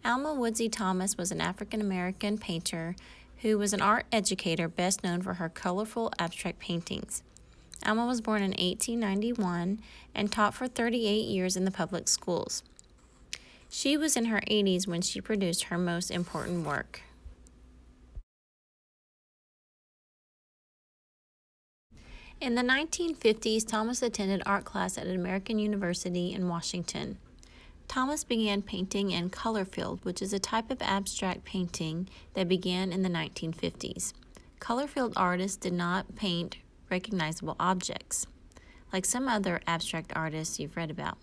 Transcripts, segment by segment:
Alma Woodsey Thomas was an African-American painter who was an art educator best known for her colorful abstract paintings. Alma was born in 1891 and taught for 38 years in the public schools. She was in her 80s when she produced her most important work. In the 1950s, Thomas attended art class at American University in Washington. Thomas began painting in color field, which is a type of abstract painting that began in the 1950s. Color field artists did not paint recognizable objects, like some other abstract artists you've read about.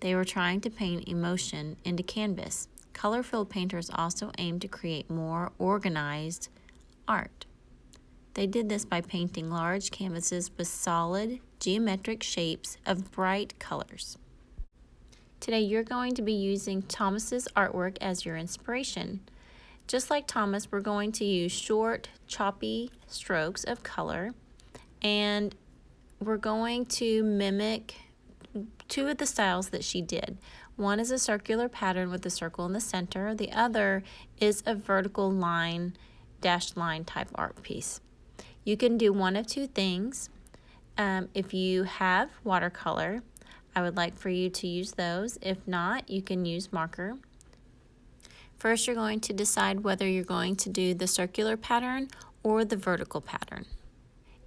They were trying to paint emotion into canvas. Color field painters also aimed to create more organized art. They did this by painting large canvases with solid, geometric shapes of bright colors. Today, you're going to be using Thomas's artwork as your inspiration. Just like Thomas, we're going to use short, choppy strokes of color, and we're going to mimic two of the styles that she did. One is a circular pattern with a circle in the center. The other is a vertical line, dashed line type art piece. You can do one of two things. If you have watercolor, I would like for you to use those. If not, you can use marker. First, you're going to decide whether you're going to do the circular pattern or the vertical pattern.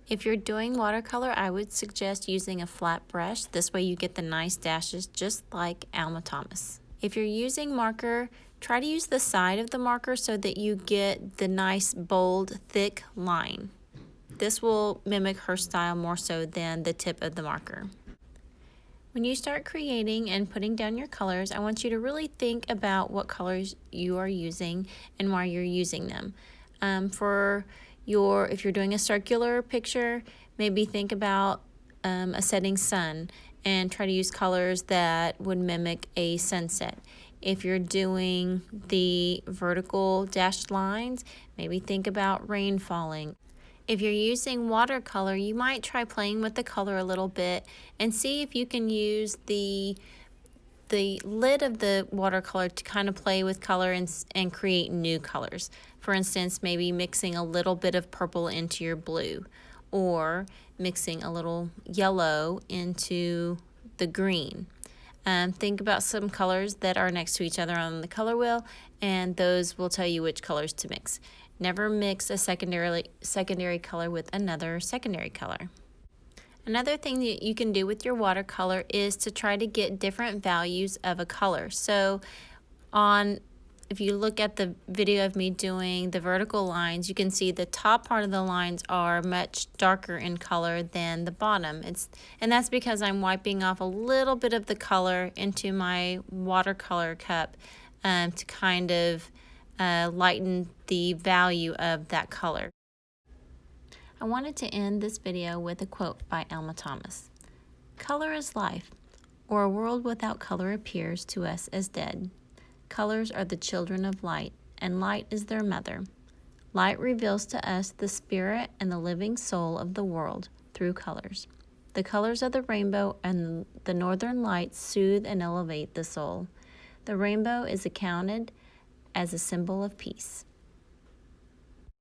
If you're doing watercolor, I would suggest using a flat brush. This way you get the nice dashes just like Alma Thomas. If you're using marker, try to use the side of the marker so that you get the nice, bold, thick line. This will mimic her style more so than the tip of the marker. When you start creating and putting down your colors, I want you to really think about what colors you are using and why you're using them. If you're doing a circular picture, maybe think about a setting sun and try to use colors that would mimic a sunset. If you're doing the vertical dashed lines, maybe think about rain falling. If you're using watercolor, you might try playing with the color a little bit and see if you can use the lid of the watercolor to kind of play with color and create new colors. For instance, maybe mixing a little bit of purple into your blue, or mixing a little yellow into the green. Think about some colors that are next to each other on the color wheel, and those will tell you which colors to mix. Never mix a secondary color with another secondary color. Another thing that you can do with your watercolor is to try to get different values of a color. So if you look at the video of me doing the vertical lines, you can see the top part of the lines are much darker in color than the bottom. And that's because I'm wiping off a little bit of the color into my watercolor cup to kind of lighten the value of that color. I wanted to end this video with a quote by Alma Thomas. "Color is life, or a world without color appears to us as dead. Colors are the children of light, and light is their mother. Light reveals to us the spirit and the living soul of the world through colors. The colors of the rainbow and the northern lights soothe and elevate the soul. The rainbow is accounted as a symbol of peace."